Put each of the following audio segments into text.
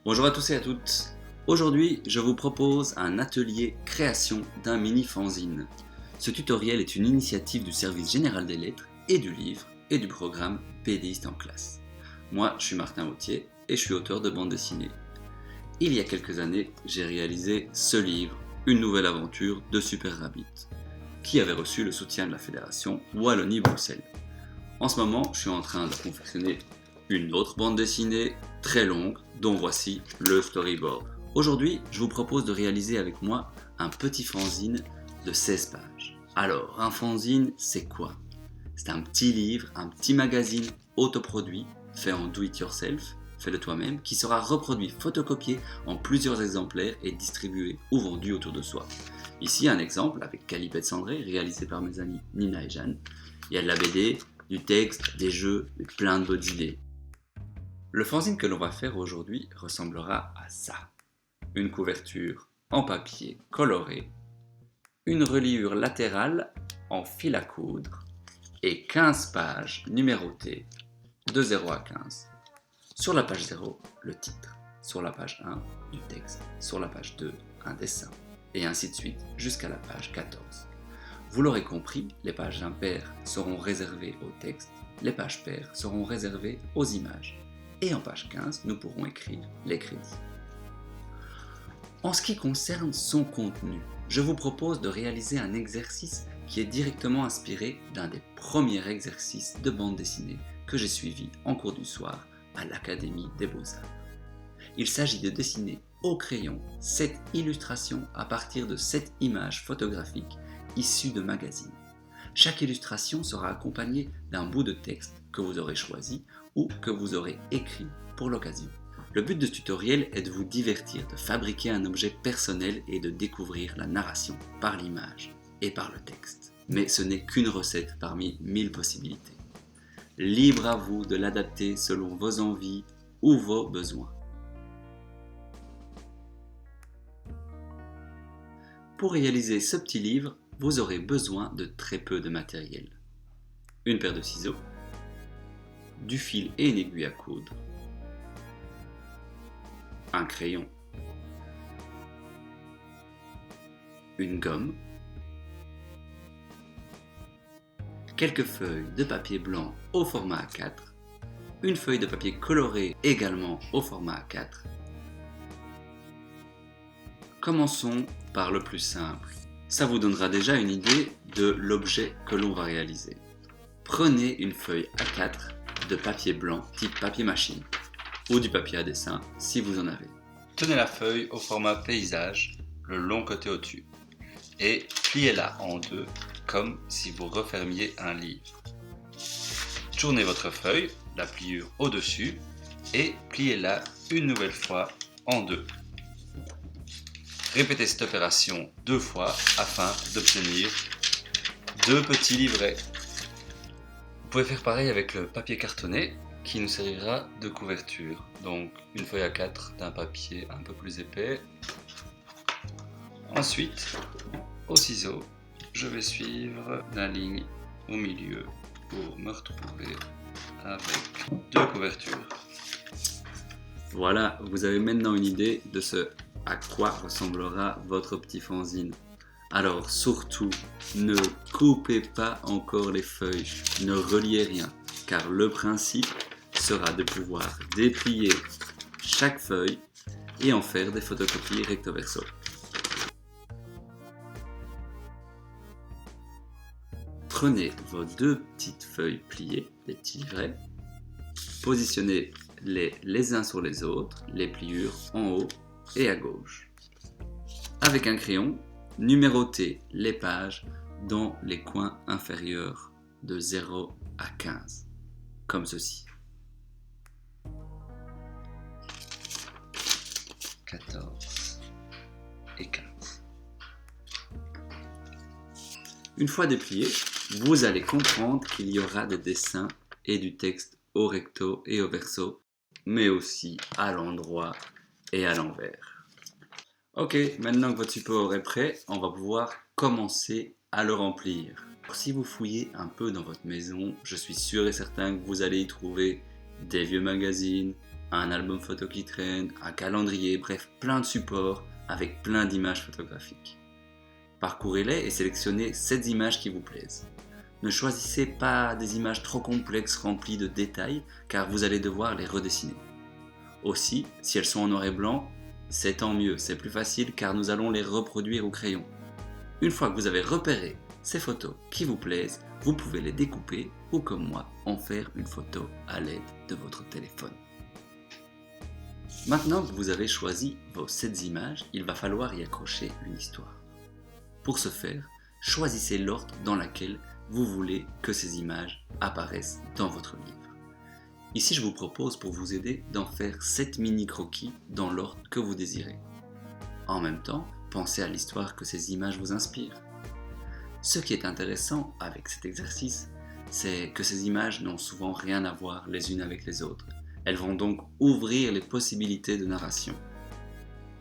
Bonjour à tous et à toutes. Aujourd'hui, je vous propose un atelier création d'un mini fanzine. Ce tutoriel est une initiative du service général des lettres et du livre et du programme PDiste en classe. Moi, je suis Martin Autier et je suis auteur de bande dessinée. Il y a quelques années, j'ai réalisé ce livre, Une nouvelle aventure de Super Rabbit, qui avait reçu le soutien de la fédération Wallonie-Bruxelles. En ce moment, je suis en train de confectionner une autre bande dessinée très longue, dont voici le storyboard. Aujourd'hui, je vous propose de réaliser avec moi un petit fanzine de 16 pages. Alors, un fanzine, c'est quoi? C'est un petit livre, un petit magazine autoproduit, fait en do-it-yourself, fait de toi-même, qui sera reproduit, photocopié en plusieurs exemplaires et distribué ou vendu autour de soi. Ici, un exemple avec Calipette Cendré, réalisé par mes amis Nina et Jeanne. Il y a de la BD, du texte, des jeux et plein de bonnes idées. Le fanzine que l'on va faire aujourd'hui ressemblera à ça. Une couverture en papier coloré, une reliure latérale en fil à coudre et 15 pages numérotées de 0 à 15. Sur la page 0, le titre. Sur la page 1, du texte. Sur la page 2, un dessin. Et ainsi de suite jusqu'à la page 14. Vous l'aurez compris, les pages impaires seront réservées au texte, les pages paires seront réservées aux images. Et en page 15, nous pourrons écrire les crédits. En ce qui concerne son contenu, je vous propose de réaliser un exercice qui est directement inspiré d'un des premiers exercices de bande dessinée que j'ai suivi en cours du soir à l'Académie des Beaux-Arts. Il s'agit de dessiner au crayon 7 illustrations à partir de 7 images photographiques issues de magazines. Chaque illustration sera accompagnée d'un bout de texte que vous aurez choisi ou que vous aurez écrit pour l'occasion. Le but de ce tutoriel est de vous divertir, de fabriquer un objet personnel et de découvrir la narration par l'image et par le texte. Mais ce n'est qu'une recette parmi 1000 possibilités. Libre à vous de l'adapter selon vos envies ou vos besoins. Pour réaliser ce petit livre, vous aurez besoin de très peu de matériel. Une paire de ciseaux, du fil et une aiguille à coudre, un crayon, une gomme, quelques feuilles de papier blanc au format A4, une feuille de papier coloré également au format A4. Commençons par le plus simple. Ça vous donnera déjà une idée de l'objet que l'on va réaliser. Prenez une feuille A4 de papier blanc type papier machine ou du papier à dessin si vous en avez. Tenez la feuille au format paysage, le long côté au-dessus, et pliez-la en deux comme si vous refermiez un livre. Tournez votre feuille, la pliure au-dessus, et pliez-la une nouvelle fois en deux. Répétez cette opération 2 fois afin d'obtenir 2 petits livrets. Vous pouvez faire pareil avec le papier cartonné qui nous servira de couverture. Donc une feuille A4 d'un papier un peu plus épais. Ensuite, au ciseau, je vais suivre la ligne au milieu pour me retrouver avec 2 couvertures. Voilà, vous avez maintenant une idée de ce à quoi ressemblera votre petit fanzine. Alors surtout, ne coupez pas encore les feuilles, ne reliez rien, car le principe sera de pouvoir déplier chaque feuille et en faire des photocopies recto verso. Prenez vos 2 petites feuilles pliées, des petits livrets, positionnez-les les uns sur les autres, les pliures en haut et à gauche. Avec un crayon, numérotez les pages dans les coins inférieurs de 0 à 15, comme ceci. 14 et 15. Une fois déplié, vous allez comprendre qu'il y aura des dessins et du texte au recto et au verso, mais aussi à l'endroit et à l'envers. Ok, maintenant que votre support est prêt, on va pouvoir commencer à le remplir. Si vous fouillez un peu dans votre maison, je suis sûr et certain que vous allez y trouver des vieux magazines, un album photo qui traîne, un calendrier, bref, plein de supports avec plein d'images photographiques. Parcourez-les et sélectionnez 7 images qui vous plaisent. Ne choisissez pas des images trop complexes remplies de détails car vous allez devoir les redessiner. Aussi, si elles sont en noir et blanc, c'est tant mieux, c'est plus facile car nous allons les reproduire au crayon. Une fois que vous avez repéré ces photos qui vous plaisent, vous pouvez les découper ou comme moi, en faire une photo à l'aide de votre téléphone. Maintenant que vous avez choisi vos 7 images, il va falloir y accrocher une histoire. Pour ce faire, choisissez l'ordre dans lequel vous voulez que ces images apparaissent dans votre livre. Ici, je vous propose pour vous aider d'en faire 7 mini-croquis dans l'ordre que vous désirez. En même temps, pensez à l'histoire que ces images vous inspirent. Ce qui est intéressant avec cet exercice, c'est que ces images n'ont souvent rien à voir les unes avec les autres. Elles vont donc ouvrir les possibilités de narration.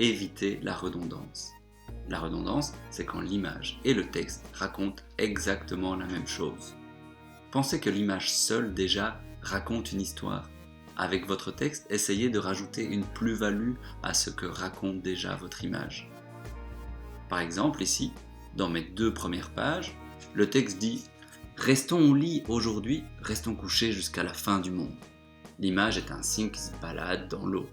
Évitez la redondance. La redondance, c'est quand l'image et le texte racontent exactement la même chose. Pensez que l'image seule déjà raconte une histoire. Avec votre texte, essayez de rajouter une plus-value à ce que raconte déjà votre image. Par exemple, ici, dans mes 2 premières pages, le texte dit « Restons au lit aujourd'hui, restons couchés jusqu'à la fin du monde ». L'image est un cygne qui se balade dans l'eau.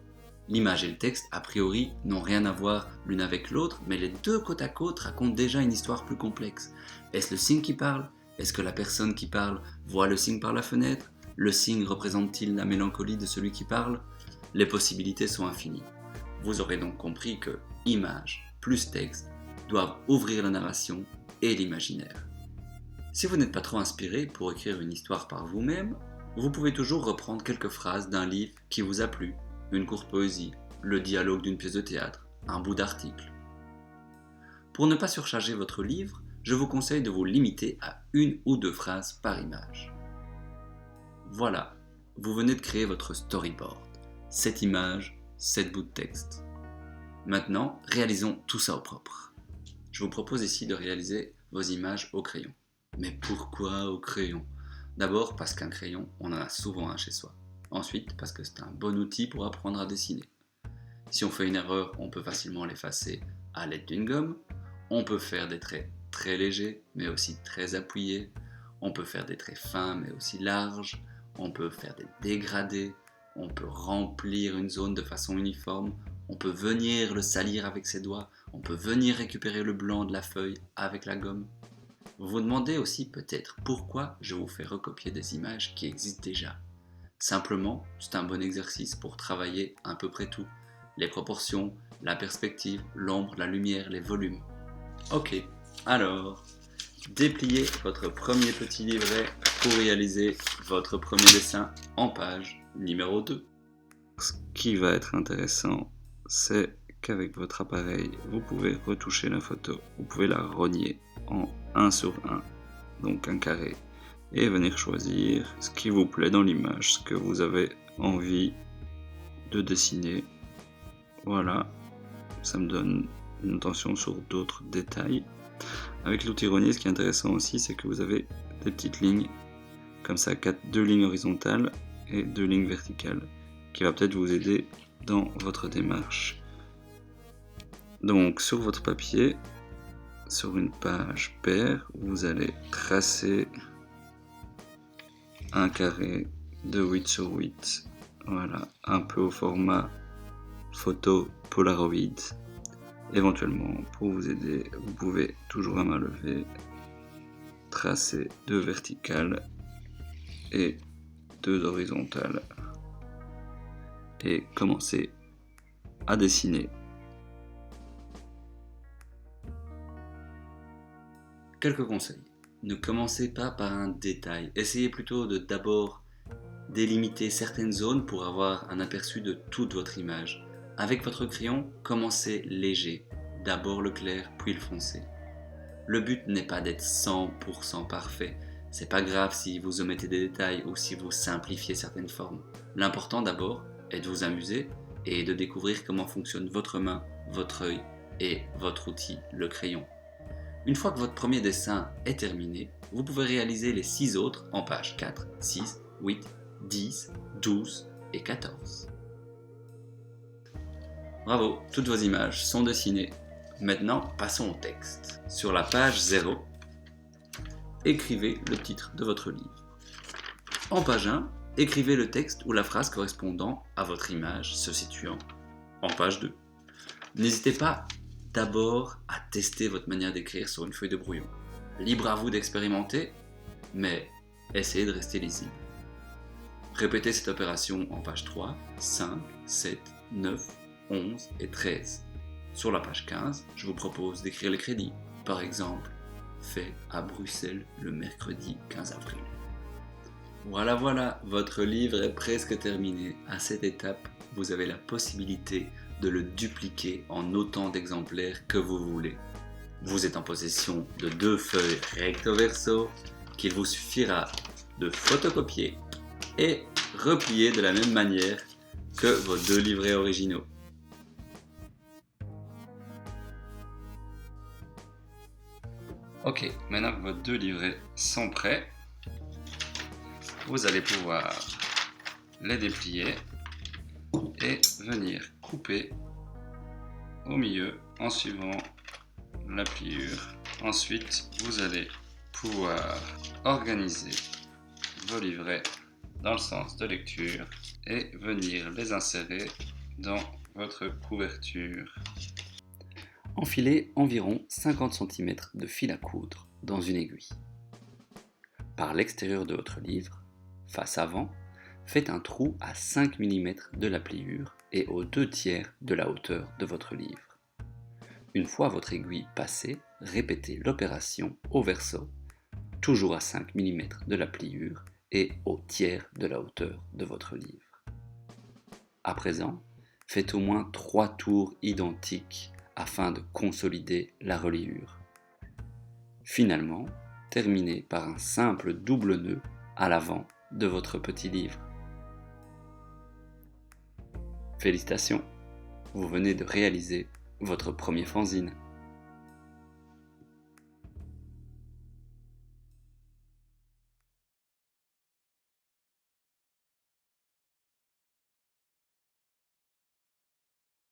L'image et le texte, a priori, n'ont rien à voir l'une avec l'autre, mais les 2 côte à côte racontent déjà une histoire plus complexe. Est-ce le cygne qui parle? Est-ce que la personne qui parle voit le cygne par la fenêtre? Le cygne représente-t-il la mélancolie de celui qui parle? Les possibilités sont infinies. Vous aurez donc compris que image plus texte doivent ouvrir la narration et l'imaginaire. Si vous n'êtes pas trop inspiré pour écrire une histoire par vous-même, vous pouvez toujours reprendre quelques phrases d'un livre qui vous a plu, une courte poésie, le dialogue d'une pièce de théâtre, un bout d'article. Pour ne pas surcharger votre livre, je vous conseille de vous limiter à 1 ou 2 phrases par image. Voilà, vous venez de créer votre storyboard. 7 images, 7 bouts de texte. Maintenant, réalisons tout ça au propre. Je vous propose ici de réaliser vos images au crayon. Mais pourquoi au crayon? D'abord parce qu'un crayon, on en a souvent un chez soi. Ensuite, parce que c'est un bon outil pour apprendre à dessiner. Si on fait une erreur, on peut facilement l'effacer à l'aide d'une gomme. On peut faire des traits très légers, mais aussi très appuyés. On peut faire des traits fins, mais aussi larges. On peut faire des dégradés. On peut remplir une zone de façon uniforme. On peut venir le salir avec ses doigts. On peut venir récupérer le blanc de la feuille avec la gomme. Vous vous demandez aussi peut-être pourquoi je vous fais recopier des images qui existent déjà. Simplement, c'est un bon exercice pour travailler à peu près tout. Les proportions, la perspective, l'ombre, la lumière, les volumes. Ok, alors, dépliez votre premier petit livret pour réaliser votre premier dessin en page numéro 2. Ce qui va être intéressant, c'est qu'avec votre appareil, vous pouvez retoucher la photo. Vous pouvez la rogner en 1 sur 1, donc un carré. Et venir choisir ce qui vous plaît dans l'image, ce que vous avez envie de dessiner. Voilà, ça me donne une attention sur d'autres détails. Avec l'outil rogner, ce qui est intéressant aussi, c'est que vous avez des petites lignes, comme ça, 2 lignes horizontales et 2 lignes verticales, qui va peut-être vous aider dans votre démarche. Donc, sur votre papier, sur une page paire, vous allez tracer un carré de 8 sur 8, voilà, un peu au format photo Polaroid. Éventuellement, pour vous aider, vous pouvez toujours à main levée tracer 2 verticales et 2 horizontales et commencer à dessiner. Quelques conseils. Ne commencez pas par un détail. Essayez plutôt de d'abord délimiter certaines zones pour avoir un aperçu de toute votre image. Avec votre crayon, commencez léger. D'abord le clair, puis le foncé. Le but n'est pas d'être 100% parfait. C'est pas grave si vous omettez des détails ou si vous simplifiez certaines formes. L'important d'abord est de vous amuser et de découvrir comment fonctionne votre main, votre œil et votre outil, le crayon. Une fois que votre premier dessin est terminé, vous pouvez réaliser les 6 autres en pages 4, 6, 8, 10, 12 et 14. Bravo, toutes vos images sont dessinées. Maintenant, passons au texte. Sur la page 0, écrivez le titre de votre livre. En page 1, écrivez le texte ou la phrase correspondant à votre image se situant en page 2. N'hésitez pas d'abord à tester votre manière d'écrire sur une feuille de brouillon. Libre à vous d'expérimenter, mais essayez de rester lisible. Répétez cette opération en page 3, 5, 7, 9, 11 et 13. Sur la page 15, je vous propose d'écrire les crédits. Par exemple, fait à Bruxelles le mercredi 15 avril. Voilà, votre livre est presque terminé. À cette étape, vous avez la possibilité de le dupliquer en autant d'exemplaires que vous voulez. Vous êtes en possession de 2 feuilles recto verso qu'il vous suffira de photocopier et replier de la même manière que vos 2 livrets originaux. Ok, maintenant que vos 2 livrets sont prêts, vous allez pouvoir les déplier et venir couper au milieu en suivant la pliure. Ensuite, vous allez pouvoir organiser vos livrets dans le sens de lecture et venir les insérer dans votre couverture. Enfilez environ 50 cm de fil à coudre dans une aiguille. Par l'extérieur de votre livre, face avant, faites un trou à 5 mm de la pliure et aux 2/3 de la hauteur de votre livre. Une fois votre aiguille passée, répétez l'opération au verso, toujours à 5 mm de la pliure et au tiers de la hauteur de votre livre. À présent, faites au moins 3 tours identiques afin de consolider la reliure. Finalement, terminez par un simple double nœud à l'avant de votre petit livre. Félicitations, vous venez de réaliser votre premier fanzine.